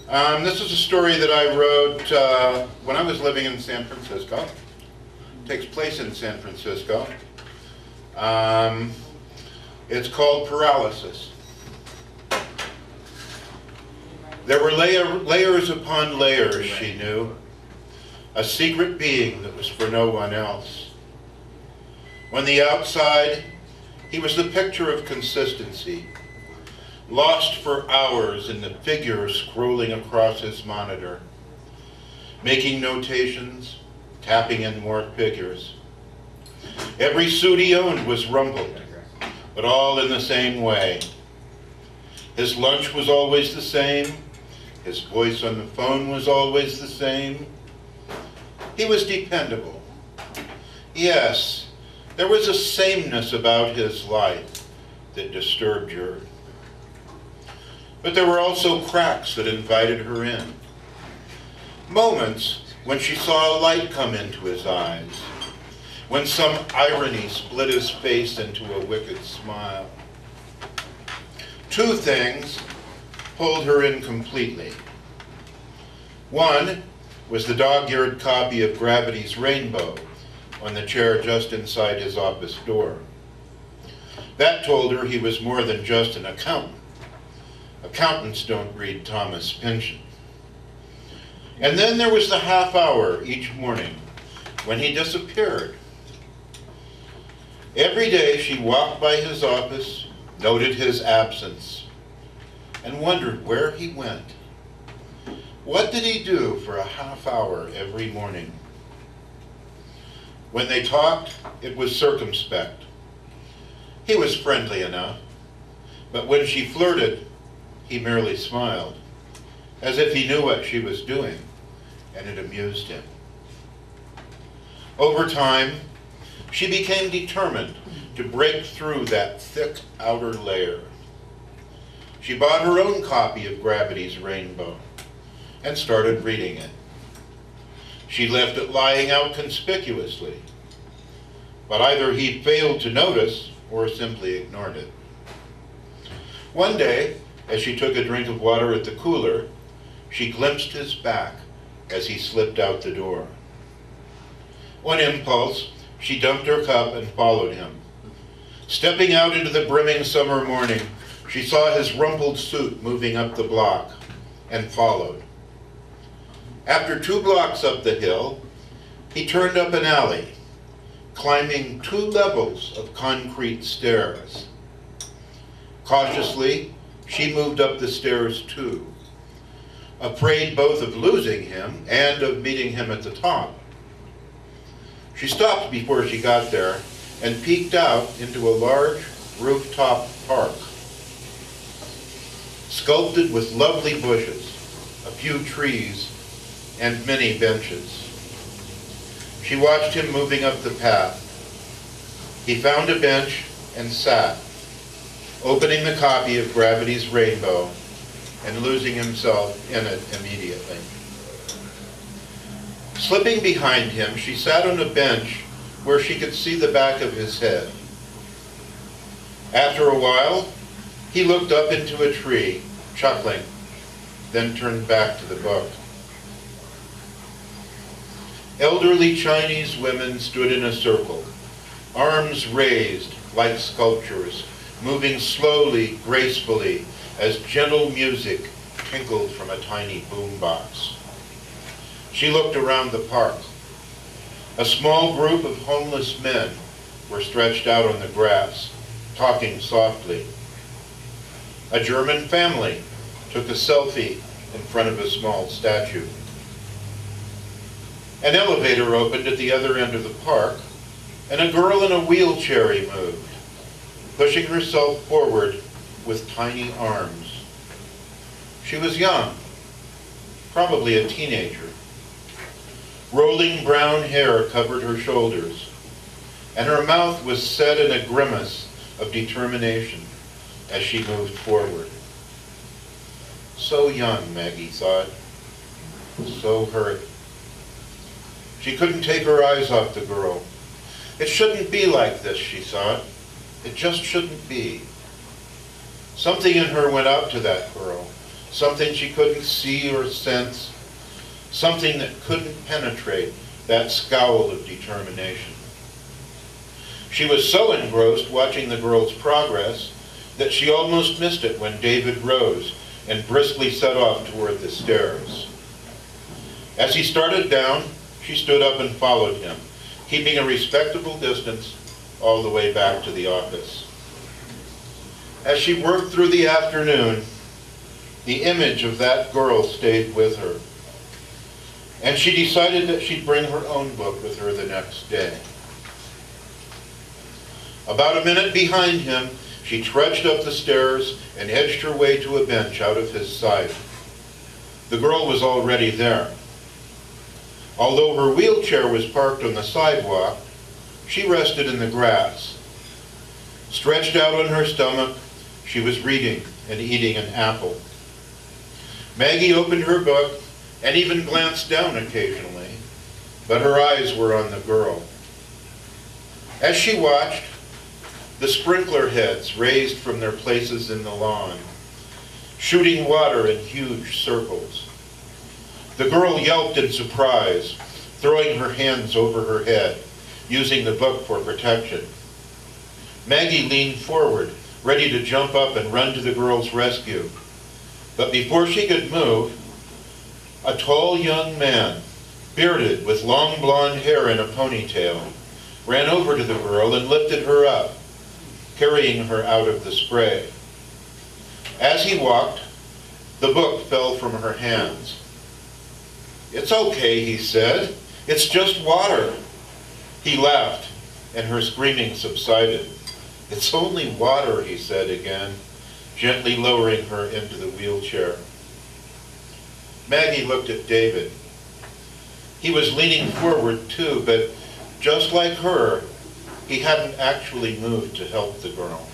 This is a story that I wrote when I was living in San Francisco. It takes place in San Francisco. It's called Paralysis. There were layers upon layers, she knew. A secret being that was for no one else. On the outside, he was the picture of consistency, lost for hours in the figure scrolling across his monitor, making notations, tapping in more figures. Every suit he owned was rumpled, but all in the same way. His lunch was always the same. His voice on the phone was always the same. He was dependable. Yes, there was a sameness about his life that disturbed her. But there were also cracks that invited her in. Moments when she saw a light come into his eyes, when some irony split his face into a wicked smile. Two things pulled her in completely. One was the dog-eared copy of Gravity's Rainbow on the chair just inside his office door. That told her he was more than just an accountant. Accountants don't read Thomas Pynchon. And then there was the half hour each morning when he disappeared. Every day she walked by his office, noted his absence, and wondered where he went. What did he do for a half hour every morning? When they talked, it was circumspect. He was friendly enough, but when she flirted, he merely smiled, as if he knew what she was doing, and it amused him. Over time, she became determined to break through that thick outer layer. She bought her own copy of Gravity's Rainbow and started reading it. She left it lying out conspicuously, but either he failed to notice or simply ignored it. One day, as she took a drink of water at the cooler, she glimpsed his back as he slipped out the door. On impulse, she dumped her cup and followed him. Stepping out into the brimming summer morning, she saw his rumpled suit moving up the block and followed. After 2 blocks up the hill, he turned up an alley, climbing 2 levels of concrete stairs. Cautiously, she moved up the stairs too, afraid both of losing him and of meeting him at the top. She stopped before she got there and peeked out into a large rooftop park, sculpted with lovely bushes, a few trees, and many benches. She watched him moving up the path. He found a bench and sat, opening the copy of Gravity's Rainbow and losing himself in it immediately. Slipping behind him, she sat on a bench where she could see the back of his head. After a while, he looked up into a tree, chuckling, then turned back to the book. Elderly Chinese women stood in a circle, arms raised like sculptures, moving slowly, gracefully, as gentle music tinkled from a tiny boombox. She looked around the park. A small group of homeless men were stretched out on the grass, talking softly. A German family took a selfie in front of a small statue. An elevator opened at the other end of the park, and a girl in a wheelchair moved, pushing herself forward with tiny arms. She was young, probably a teenager. Rolling brown hair covered her shoulders, and her mouth was set in a grimace of determination as she moved forward. So young, Maggie thought, so hurt. She couldn't take her eyes off the girl. It shouldn't be like this, she thought. It just shouldn't be. Something in her went out to that girl, something she couldn't see or sense, something that couldn't penetrate that scowl of determination. She was so engrossed watching the girl's progress that she almost missed it when David rose and briskly set off toward the stairs. As he started down, she stood up and followed him, keeping a respectable distance all the way back to the office. As she worked through the afternoon, the image of that girl stayed with her, and she decided that she'd bring her own book with her the next day. About a minute behind him, she trudged up the stairs and edged her way to a bench out of his sight. The girl was already there. Although her wheelchair was parked on the sidewalk, she rested in the grass. Stretched out on her stomach, she was reading and eating an apple. Maggie opened her book and even glanced down occasionally, but her eyes were on the girl. As she watched, the sprinkler heads raised from their places in the lawn, shooting water in huge circles. The girl yelped in surprise, throwing her hands over her head, using the book for protection. Maggie leaned forward, ready to jump up and run to the girl's rescue. But before she could move, a tall young man, bearded with long blonde hair in a ponytail, ran over to the girl and lifted her up, carrying her out of the spray. As he walked, the book fell from her hands. "It's okay," he said. "It's just water." He laughed, and her screaming subsided. "It's only water," he said again, gently lowering her into the wheelchair. Maggie looked at David. He was leaning forward too, but just like her, he hadn't actually moved to help the girl.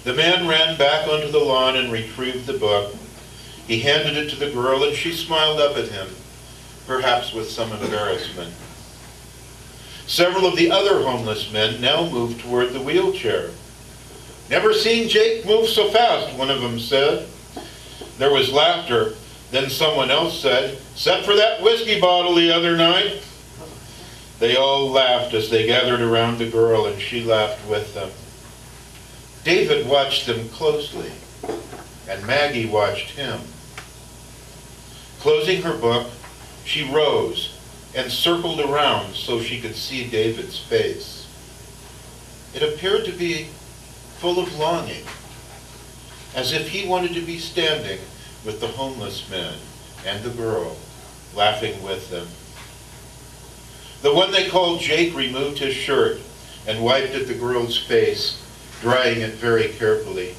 The man ran back onto the lawn and retrieved the book. He handed it to the girl, and she smiled up at him, perhaps with some embarrassment. Several of the other homeless men now moved toward the wheelchair. "Never seen Jake move so fast," one of them said. There was laughter. Then someone else said, "Except for that whiskey bottle the other night." They all laughed as they gathered around the girl, and she laughed with them. David watched them closely, and Maggie watched him. Closing her book, she rose and circled around so she could see David's face. It appeared to be full of longing, as if he wanted to be standing with the homeless men and the girl, laughing with them. The one they called Jake removed his shirt and wiped at the girl's face, drying it very carefully.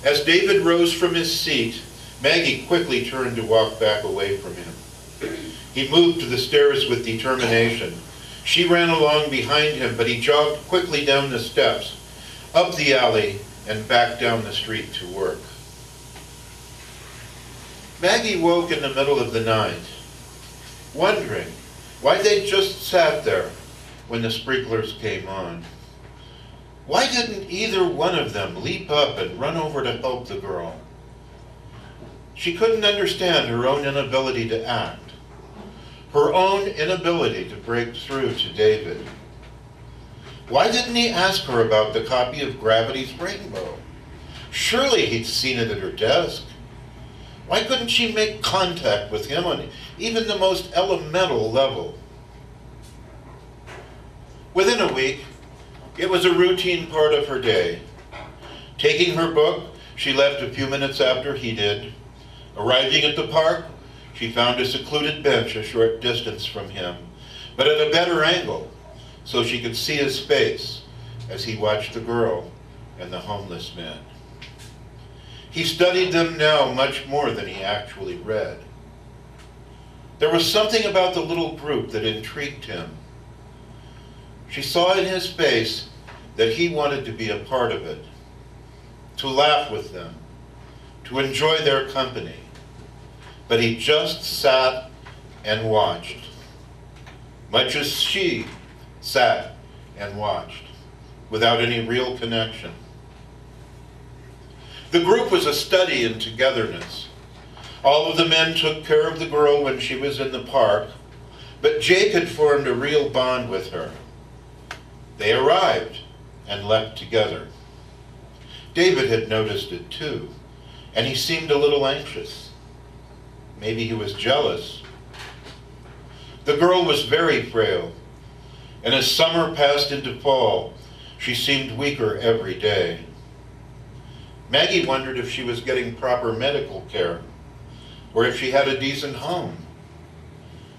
As David rose from his seat, Maggie quickly turned to walk back away from him. He moved to the stairs with determination. She ran along behind him, but he jogged quickly down the steps, up the alley, and back down the street to work. Maggie woke in the middle of the night, wondering why they'd just sat there when the sprinklers came on. Why didn't either one of them leap up and run over to help the girl? She couldn't understand her own inability to act, her own inability to break through to David. Why didn't he ask her about the copy of Gravity's Rainbow? Surely he'd seen it at her desk. Why couldn't she make contact with him on even the most elemental level? Within a week, it was a routine part of her day. Taking her book, she left a few minutes after he did. Arriving at the park, she found a secluded bench a short distance from him, but at a better angle, so she could see his face as he watched the girl and the homeless man. He studied them now much more than he actually read. There was something about the little group that intrigued him. She saw in his face that he wanted to be a part of it, to laugh with them, to enjoy their company. But he just sat and watched, much as she sat and watched, without any real connection. The group was a study in togetherness. All of the men took care of the girl when she was in the park, but Jake had formed a real bond with her. They arrived and left together. David had noticed it too, and he seemed a little anxious. Maybe he was jealous. The girl was very frail, and as summer passed into fall, she seemed weaker every day. Maggie wondered if she was getting proper medical care, or if she had a decent home.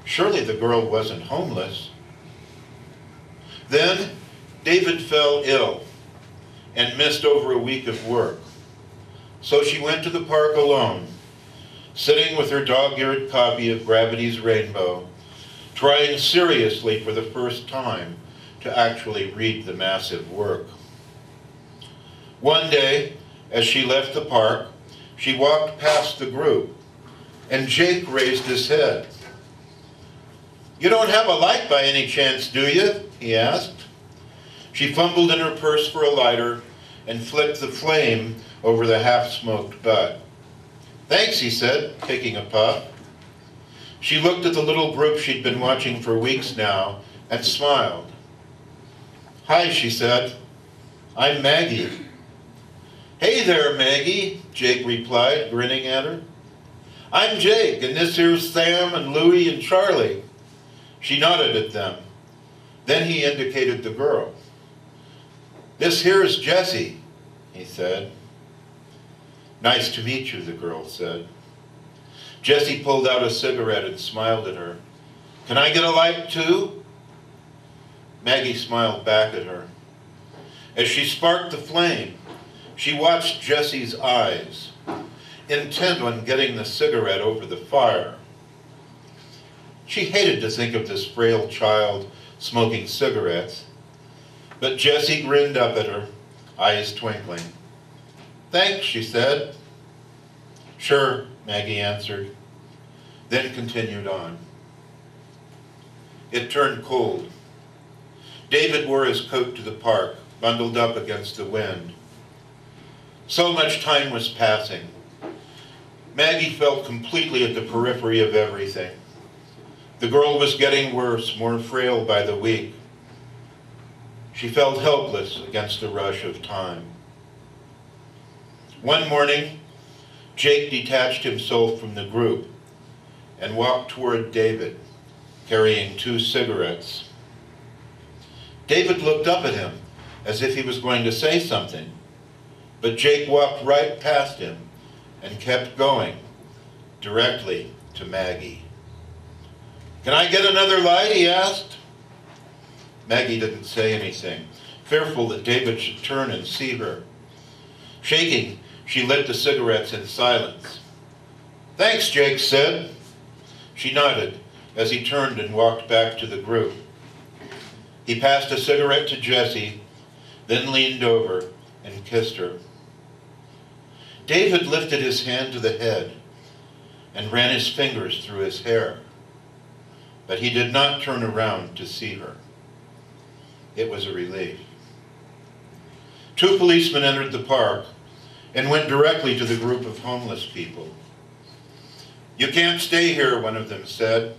Surely the girl wasn't homeless. Then David fell ill and missed over a week of work. So she went to the park alone, sitting with her dog-eared copy of Gravity's Rainbow, trying seriously for the first time to actually read the massive work. One day, as she left the park, she walked past the group, and Jake raised his head. "You don't have a light by any chance, do you?" he asked. She fumbled in her purse for a lighter and flicked the flame over the half-smoked butt. "Thanks," he said, taking a puff. She looked at the little group she'd been watching for weeks now and smiled. "Hi," she said. "I'm Maggie." "Hey there, Maggie," Jake replied, grinning at her. "I'm Jake, and this here's Sam and Louie and Charlie." She nodded at them. Then he indicated the girl. "This here's Jessie," he said. "Nice to meet you," the girl said. Jessie pulled out a cigarette and smiled at her. "Can I get a light too?" Maggie smiled back at her. As she sparked the flame, she watched Jessie's eyes, intent on getting the cigarette over the fire. She hated to think of this frail child smoking cigarettes, but Jessie grinned up at her, eyes twinkling. "Thanks," she said. "Sure," Maggie answered, then continued on. It turned cold. David wore his coat to the park, bundled up against the wind. So much time was passing. Maggie felt completely at the periphery of everything. The girl was getting worse, more frail by the week. She felt helpless against the rush of time. One morning, Jake detached himself from the group and walked toward David, carrying 2 cigarettes. David looked up at him as if he was going to say something, but Jake walked right past him and kept going, directly to Maggie. "Can I get another light?" he asked. Maggie didn't say anything, fearful that David should turn and see her. Shaking, she lit the cigarettes in silence. "Thanks," Jake said. She nodded as he turned and walked back to the group. He passed a cigarette to Jessie, then leaned over and kissed her. David lifted his hand to the head and ran his fingers through his hair, but he did not turn around to see her. It was a relief. 2 policemen entered the park and went directly to the group of homeless people. "You can't stay here," one of them said.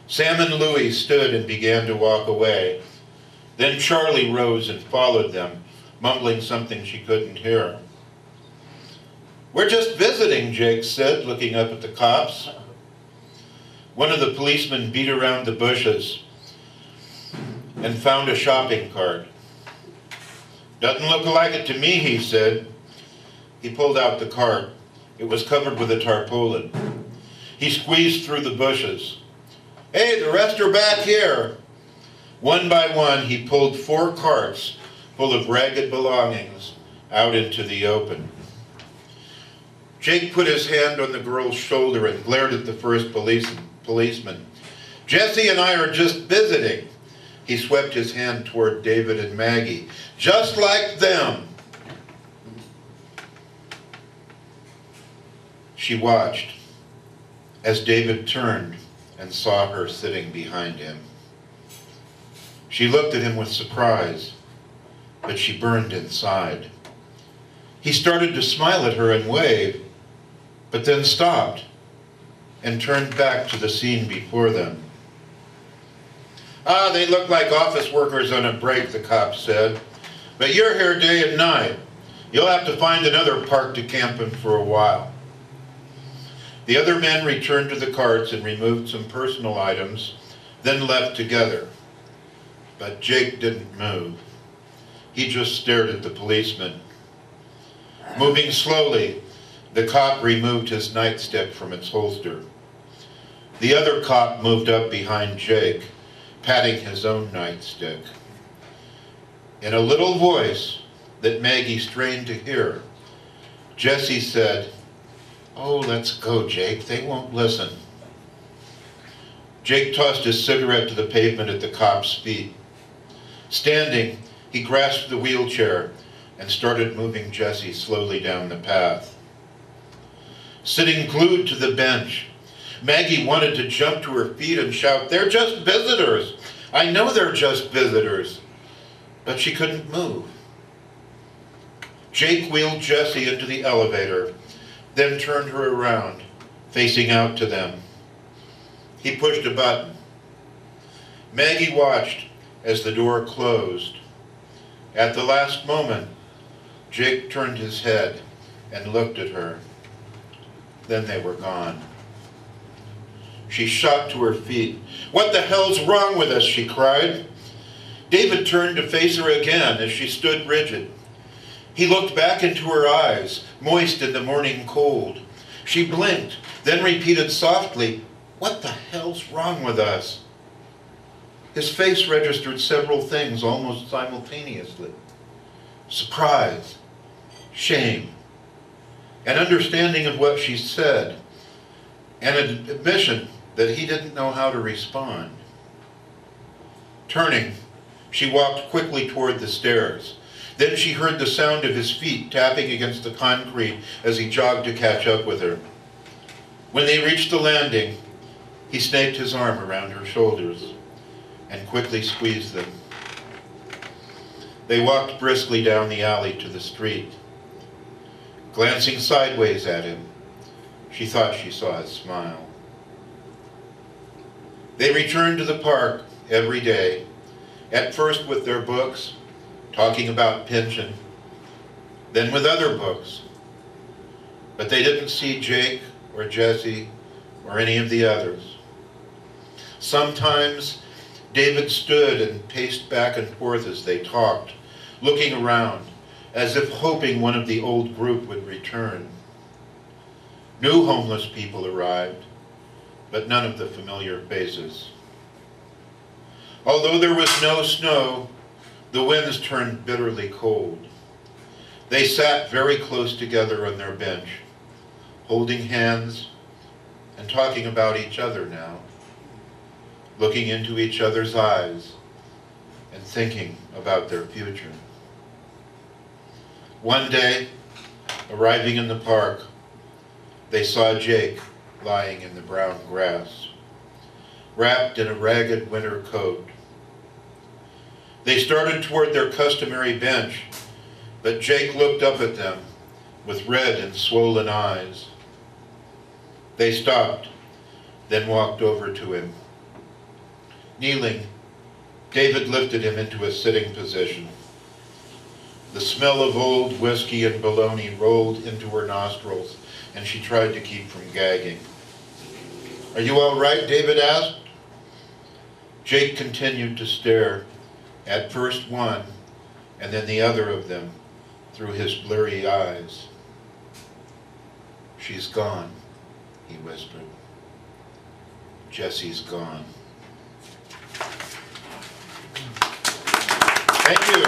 Sam and Louie stood and began to walk away. Then Charlie rose and followed them, mumbling something she couldn't hear. "We're just visiting," Jake said, looking up at the cops. One of the policemen beat around the bushes and found a shopping cart. "Doesn't look like it to me," he said. He pulled out the cart. It was covered with a tarpaulin. He squeezed through the bushes. "Hey, the rest are back here." One by one, he pulled 4 carts full of ragged belongings out into the open. Jake put his hand on the girl's shoulder and glared at the first policeman. "Jessie and I are just visiting." He swept his hand toward David and Maggie. "Just like them." She watched as David turned and saw her sitting behind him. She looked at him with surprise, but she burned inside. He started to smile at her and wave, but then stopped and turned back to the scene before them. "Ah, they look like office workers on a break," the cop said. "But you're here day and night. You'll have to find another park to camp in for a while." The other men returned to the carts and removed some personal items, then left together. But Jake didn't move. He just stared at the policeman. Moving slowly, the cop removed his nightstick from its holster. The other cop moved up behind Jake, patting his own nightstick. In a little voice that Maggie strained to hear, Jesse said, "Oh, let's go, Jake. They won't listen." Jake tossed his cigarette to the pavement at the cop's feet. Standing, he grasped the wheelchair and started moving Jesse slowly down the path. Sitting glued to the bench, Maggie wanted to jump to her feet and shout, "They're just visitors! I know they're just visitors!" But she couldn't move. Jake wheeled Jesse into the elevator, then turned her around, facing out to them. He pushed a button. Maggie watched as the door closed. At the last moment, Jake turned his head and looked at her. Then they were gone. She shot to her feet. "What the hell's wrong with us?" she cried. David turned to face her again as she stood rigid. He looked back into her eyes, moist in the morning cold. She blinked, then repeated softly, "What the hell's wrong with us?" His face registered several things almost simultaneously. Surprise, shame, an understanding of what she said, and an admission that he didn't know how to respond. Turning, she walked quickly toward the stairs. Then she heard the sound of his feet tapping against the concrete as he jogged to catch up with her. When they reached the landing, he snaked his arm around her shoulders and quickly squeezed them. They walked briskly down the alley to the street. Glancing sideways at him, she thought she saw his smile. They returned to the park every day, at first with their books, talking about pension, then with other books. But they didn't see Jake or Jesse or any of the others. Sometimes David stood and paced back and forth as they talked, looking around, as if hoping one of the old group would return. New homeless people arrived, but none of the familiar faces. Although there was no snow, the winds turned bitterly cold. They sat very close together on their bench, holding hands and talking about each other now, looking into each other's eyes and thinking about their future. One day, arriving in the park, they saw Jake lying in the brown grass, wrapped in a ragged winter coat. They started toward their customary bench, but Jake looked up at them with red and swollen eyes. They stopped, then walked over to him. Kneeling, David lifted him into a sitting position. The smell of old whiskey and bologna rolled into her nostrils, and she tried to keep from gagging. "Are you all right?" David asked. Jake continued to stare, at first one, and then the other of them, through his bleary eyes. "She's gone," he whispered. "Jesse's gone." Thank you.